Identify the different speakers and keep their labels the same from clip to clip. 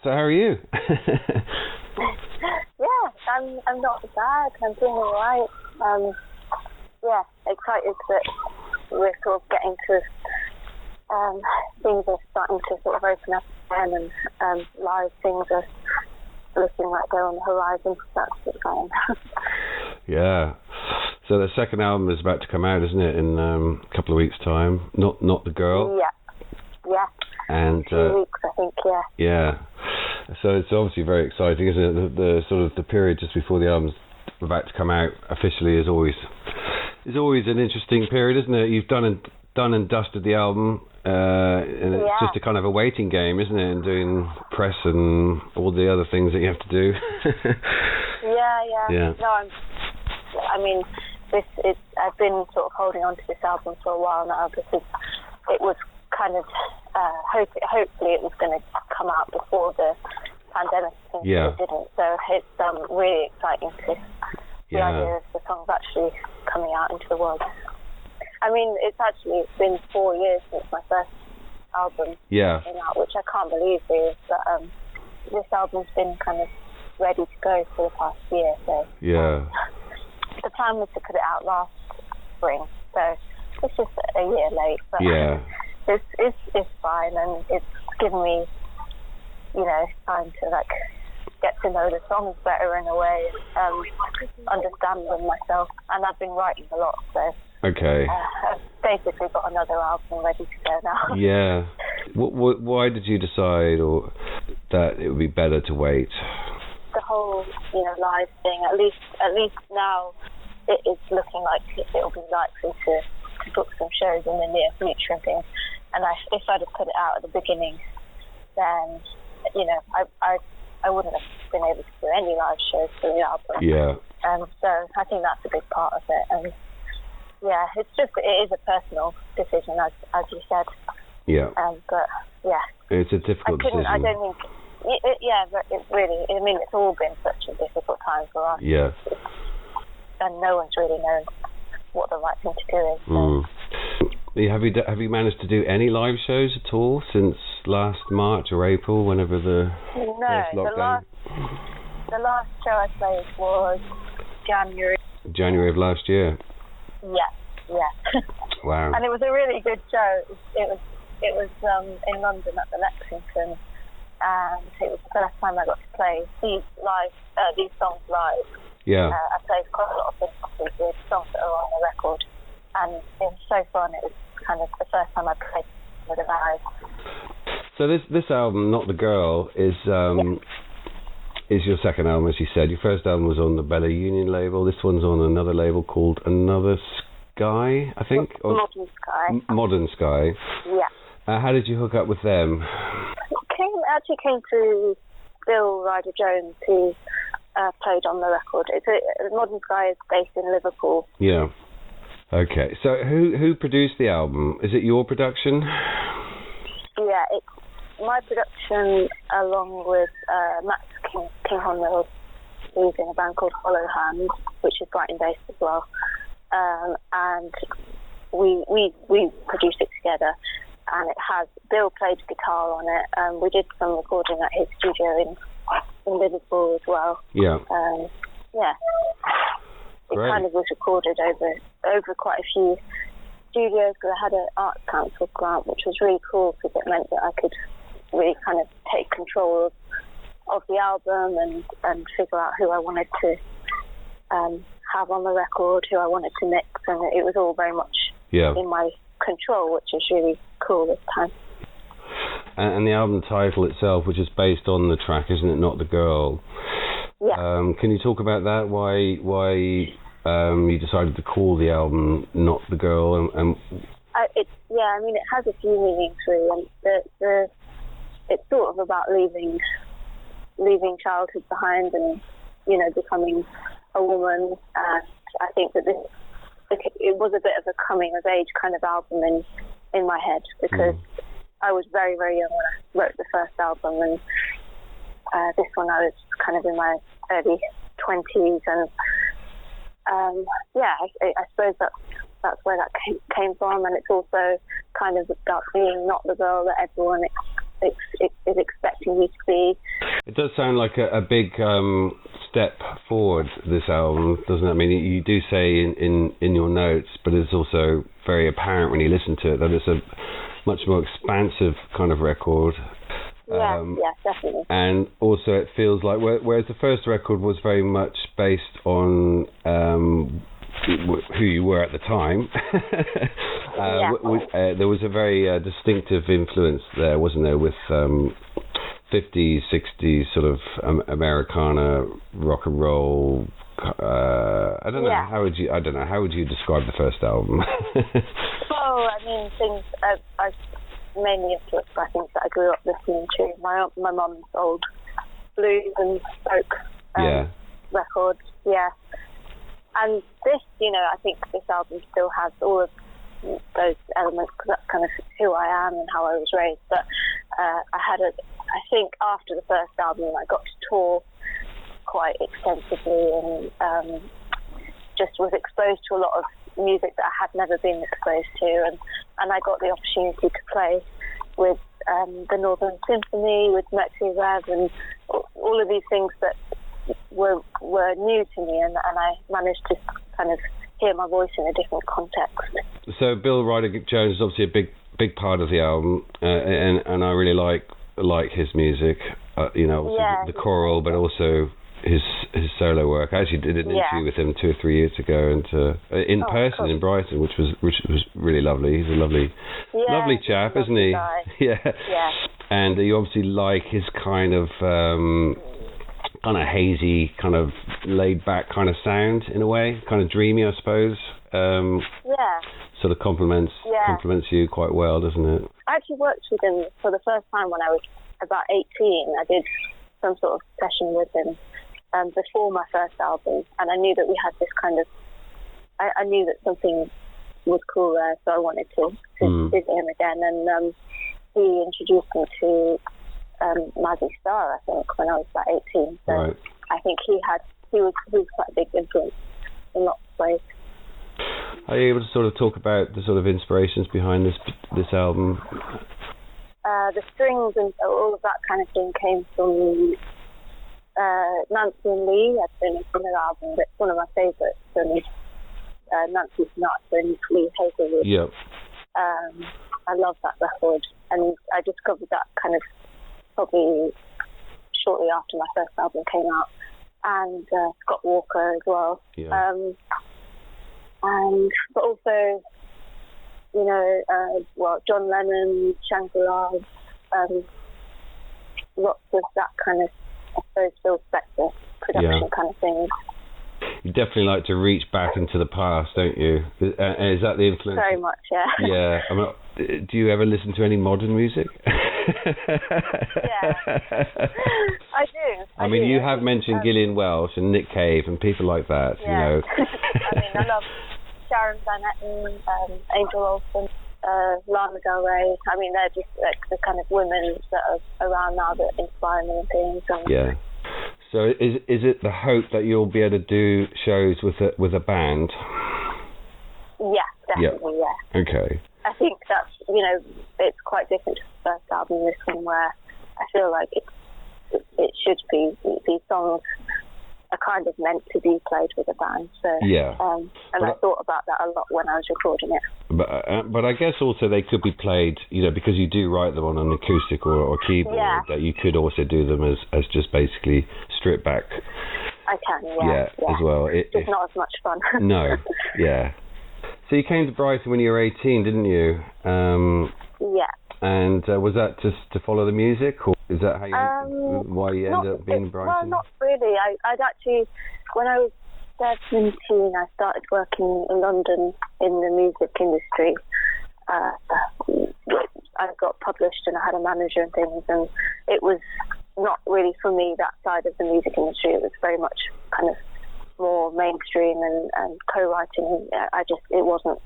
Speaker 1: So how are you?
Speaker 2: Yeah, I'm not bad. I'm doing all right. Yeah, excited that we're sort of getting to things are starting to sort of open up again, and live things are looking like they're on the horizon. That's exciting.
Speaker 1: Yeah. So the second album is about to come out, isn't it, in a couple of weeks' time? Not the girl.
Speaker 2: Yeah.
Speaker 1: And
Speaker 2: 2 weeks, I think. Yeah.
Speaker 1: Yeah. So it's obviously very exciting, isn't it? The sort of the period just before the album's about to come out officially is always an interesting period, isn't it? You've done and dusted the album, and it's just a kind of a waiting game, isn't it? And doing press and all the other things that you have to do.
Speaker 2: Yeah. No, I've been sort of holding on to this album for a while now because it was kind of hopefully it was going to come out before the pandemic thing.
Speaker 1: Yeah.
Speaker 2: It didn't, so it's really exciting to the idea of the songs actually coming out into the world. I mean, it's been 4 years since my first album came out, which I can't believe really, but this album's been kind of ready to go for the past year. So the plan was to put it out last spring, so it's just a year late. But it's fine, and it's given me, time to get to know the songs better in a way, understand them myself, and I've been writing a lot, so.
Speaker 1: Okay.
Speaker 2: I've basically got another album ready to go now.
Speaker 1: Yeah. Why did you decide that it would be better to wait?
Speaker 2: The whole, live thing. At least now, it is looking like it'll be likely to book some shows in the near future and things. And if I'd have put it out at the beginning, then I wouldn't have been able to do any live shows for the album.
Speaker 1: Yeah.
Speaker 2: So I think that's a big part of it. And yeah, it is a personal decision, as you said.
Speaker 1: Yeah.
Speaker 2: But yeah.
Speaker 1: It's a difficult decision.
Speaker 2: I don't think. But it really. I mean, it's all been such a difficult time for us.
Speaker 1: Yeah.
Speaker 2: And no one's really known what the right thing to do is. So.
Speaker 1: Have you managed to do any live shows at all since last March or April, whenever the first lockdown?
Speaker 2: The last show I played was January.
Speaker 1: January of last year.
Speaker 2: Yeah.
Speaker 1: Wow.
Speaker 2: And it was a really good show. It was in London at the Lexington, and it was the first time I got to play these songs live.
Speaker 1: Yeah.
Speaker 2: I played quite a lot of them with songs that are on the record, and it was so fun. It was kind of the first time I played with a live.
Speaker 1: So this album, Not the Girl, is your second album, as you said. Your first album was on the Bella Union label. This one's on another label called Another Sky, I think.
Speaker 2: Modern Sky.
Speaker 1: Modern Sky.
Speaker 2: Yeah.
Speaker 1: How did you hook up with them?
Speaker 2: It came through Bill Ryder-Jones, who played on the record. Modern Sky is based in Liverpool.
Speaker 1: Yeah. Okay. So who produced the album? Is it your production?
Speaker 2: Yeah, it's my production along with Max Kinghorn-Mills, who's in a band called Hollow Hand, which is Brighton-based as well. And we produced it together. And Bill played guitar on it. We did some recording at his studio in Liverpool as well.
Speaker 1: Yeah.
Speaker 2: It kind of was recorded over quite a few studios, because I had an Arts Council grant, which was really cool because it meant that I could really kind of take control of the album and figure out who I wanted to have on the record, who I wanted to mix, and it was all very much in my control, which is really cool this time.
Speaker 1: And the album title itself, which is based on the track, isn't it, Not the Girl?
Speaker 2: Yeah.
Speaker 1: Can you talk about that? Why you decided to call the album Not the Girl?
Speaker 2: It has a few meanings really. It's sort of about leaving childhood behind and becoming a woman. And I think that it was a bit of a coming of age kind of album in my head, because I was very, very young when I wrote the first album, and this one I was kind of in my early 20s, and I suppose that's where that came from. And it's also kind of about being not the girl that everyone is expecting you to be.
Speaker 1: It does sound like a big step forward, this album, doesn't it? I mean, you do say in your notes, but it's also very apparent when you listen to it that it's a much more expansive kind of record.
Speaker 2: Yeah, definitely.
Speaker 1: And also it feels like, whereas the first record was very much based on who you were at the time, there was a very distinctive influence there, wasn't there, with 50s, 60s sort of Americana rock and roll. I don't know.
Speaker 2: Yeah.
Speaker 1: How would you describe the first album?
Speaker 2: Well, I mean, things I mainly influenced by things that I grew up listening to. My mum's old blues and folk records. Yeah. And this, I think this album still has all of those elements because that's kind of who I am and how I was raised. But I think after the first album, I got to tour quite extensively and just was exposed to a lot of music that I had never been exposed to, and I got the opportunity to play with the Northern Symphony, with Macve Rev, and all of these things that were new to me, and I managed to kind of hear my voice in a different context. So
Speaker 1: Bill Ryder-Jones is obviously a big part of the album, and I really like his music. The choral, but also his solo work. I actually did an interview with him 2 or 3 years ago, and in person in Brighton, which was really lovely. He's a lovely chap, isn't he? Yeah. And you obviously like his kind of hazy, kind of laid back kind of sound in a way, kind of dreamy, I suppose. Sort of complements you quite well, doesn't it?
Speaker 2: I actually worked with him for the first time when I was about 18. I did some sort of session with him before my first album, and I knew that we had this kind of, I knew that something was cool there, so I wanted to visit him again, and he introduced me to Mazzy Star, I think, when I was about 18. So right. I think he was quite a big influence in lots of ways.
Speaker 1: Are you able to sort of talk about the sort of inspirations behind this album?
Speaker 2: The strings and all of that kind of thing came from Nancy and Lee. I've been in their album, but it's one of my favourites. And Nancy Sinatra and Lee Hazelwood.
Speaker 1: Yep.
Speaker 2: I love that record, and I discovered that kind of probably shortly after my first album came out, and Scott Walker as well.
Speaker 1: Yeah.
Speaker 2: But also, John Lennon, Shangri-La, lots of that kind of, I suppose, Phil Spector production kind of thing.
Speaker 1: You definitely like to reach back into the past, don't you? Is that the influence?
Speaker 2: Very much, yeah.
Speaker 1: Yeah. Do you ever listen to any modern music?
Speaker 2: Yeah, I do.
Speaker 1: I mean, you have mentioned Gillian Welch and Nick Cave and people like that,
Speaker 2: I mean, I love Sharon Van Etten, Angel Olsen, Lana Del Rey. I mean, they're just like the kind of women that are around now that inspire me and things.
Speaker 1: Yeah. So is it the hope that you'll be able to do shows with a band?
Speaker 2: Yeah, definitely, yeah.
Speaker 1: Okay.
Speaker 2: I think that's, it's quite different to the first album, this one, where I feel like it should be, these songs are kind of meant to be played with a band. So, I thought about that a lot when I was recording it.
Speaker 1: But I guess also they could be played, because you do write them on an acoustic or keyboard, that you could also do them as just basically stripped back.
Speaker 2: I can,
Speaker 1: as well.
Speaker 2: It's not as much fun.
Speaker 1: No, yeah. So you came to Brighton when you were 18, didn't you?
Speaker 2: Yeah.
Speaker 1: And was that just to follow the music, or is that why you ended up being in Brighton?
Speaker 2: Well, not really. I'd actually, when I was 17, I started working in London in the music industry. I got published and I had a manager and things, and it was not really for me, that side of the music industry. It was very much kind of more mainstream and co-writing. It wasn't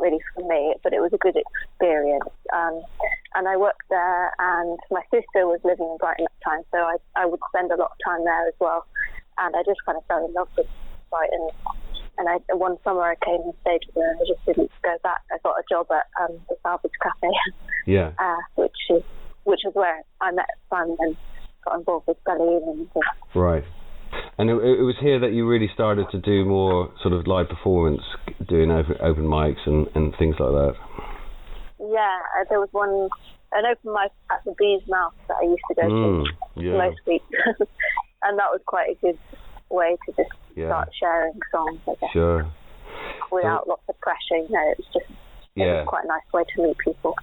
Speaker 2: really for me, but it was a good experience. And I worked there, and my sister was living in Brighton at the time, so I would spend a lot of time there as well. And I just kind of fell in love with Brighton. And one summer I came and stayed with her, and I just didn't go back. I got a job at the Salvage Cafe, which is which is where I met Simon and got involved with ballet and things.
Speaker 1: Right. And it was here that you really started to do more sort of live performance, doing open mics and things like that.
Speaker 2: Yeah, there was an open mic at the Bee's Mouth that I used to go to most weeks, and that was quite a good way to just start sharing songs, I guess.
Speaker 1: Sure.
Speaker 2: Without lots of pressure, it was just it was quite a nice way to meet people.